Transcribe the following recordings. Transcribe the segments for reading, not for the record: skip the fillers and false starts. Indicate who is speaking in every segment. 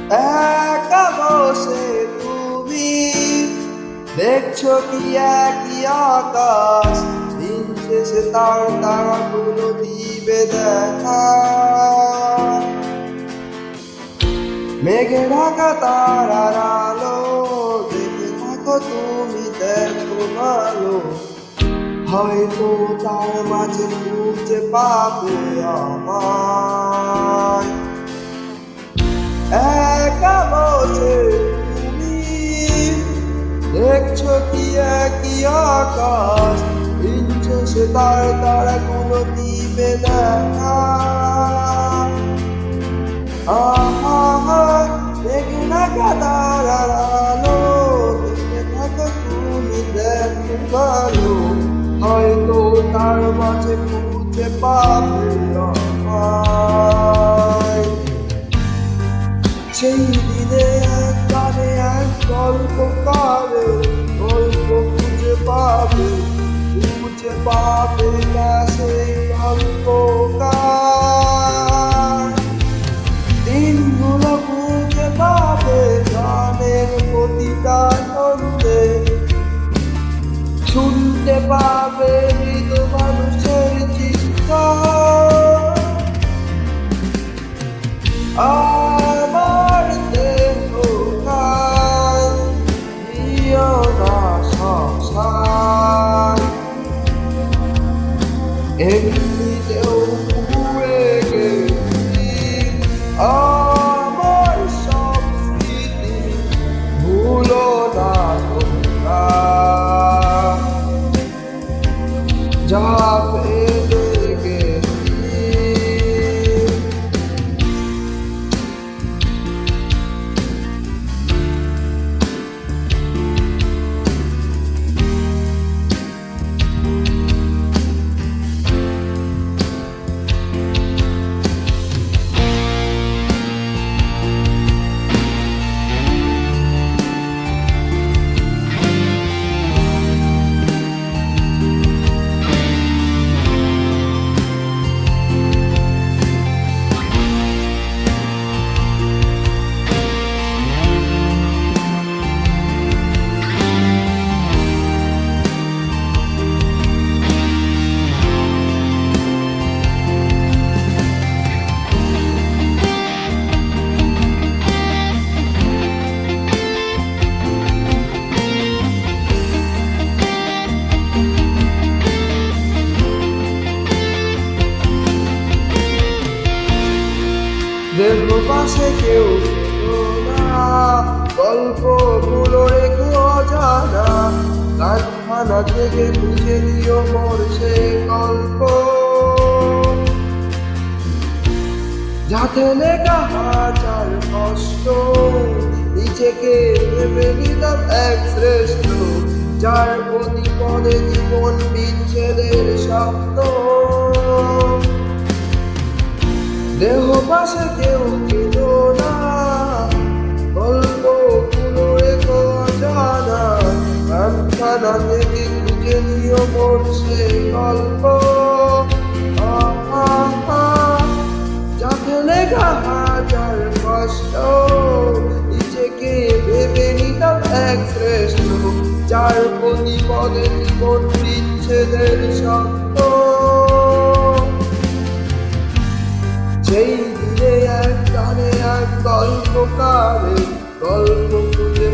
Speaker 1: একা বসে তুমি দেখছো কি একই আকাশ, দিন শেষে তার তারাগুলো দিবে দেখা। মেঘে ঢাকা তারার আলো দেখে থাকো তুমি, দেখো ভালো হয়তো তার মাঝে খুঁজে পাবে আমায়। একা বসে তুমি দেখছো কি একই আকাশ, দিন শেষে তার তারাগুলো দিবে দেখা। দেখে ঢাকা তারার আলো দেখে থাকো তুমি, দেখো ভালো হয়তো তার মাঝে খুঁজে পাবে আমায়। সেই দিনে এক গানে এক গল্পকারে গল্প খুঁজে পাবে না সেই গল্পকার। দিনগুলো খুঁজে পাবে গানের প্রতিটা ছন্দে, শুনতে পাবে মৃদু মানুষের চিৎকার। আমার দেহ কাল দিও না সংসার, এমনিতেও পুড়ে গেছি আমার সব স্মৃতি, ভুলো না তোমরা যা ফেলে গেছি। দেহ পাশে কেউ ছিল না, গল্পগুলো রেখো অজানা, কারখানা থেকে খুঁজে দিও মোর সে গল্প, যাতে লেখা হাজার কষ্ট নিজেকে ভেবে নিলাম এক শ্রেষ্ঠ, যার প্রতি পদে জীবন বিচ্ছেদের শব্দ। দেহ পাশে কেউ ছিল না, গল্পগুলো রেখো অজানা, কারখানা থেকে খুঁজে নিও মোর সে গল্প, যাতে লেখা হাজার কষ্ট নিজেকে ভেবে নিতাম এক শ্রেষ্ঠ, যার প্রতি পদে জীবন বিচ্ছেদের শব্দ। সেই দিনে এক গানে এক গল্পকারে গল্প খুঁজে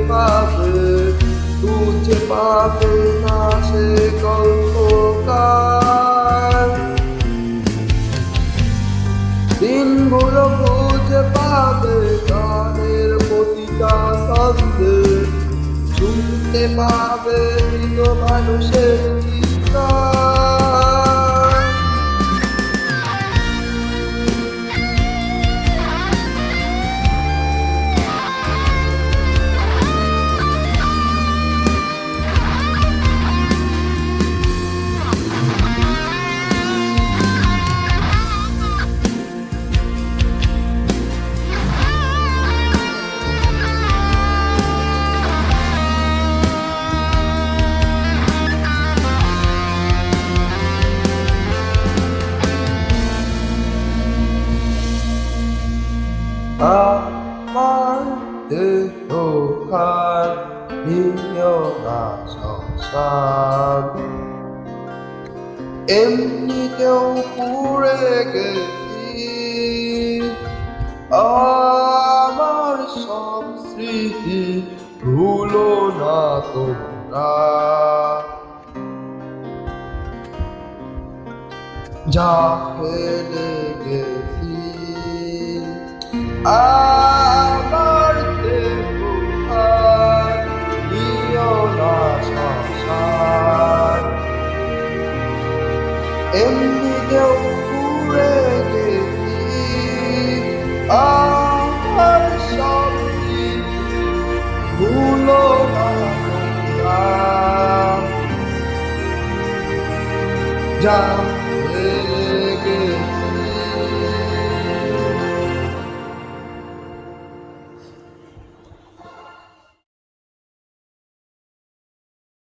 Speaker 1: পাবে না সে গল্পকার। দিনগুলো খুঁজে পাবে গানের প্রতিটা ছন্দে, শুনতে পাবে মৃত মানুষের চিৎকার। আমার দেহখান নিও না সংসার এমনিতেও পুড়ে গেছি আমার সব স্মৃতি ভুলো না তোমরা যা ফেলে গেছি আমার দেহখান নিও না সংসার এমনিতেও পুড়ে গেছি আমার সব স্মৃতি ভুলো না তোমরা যা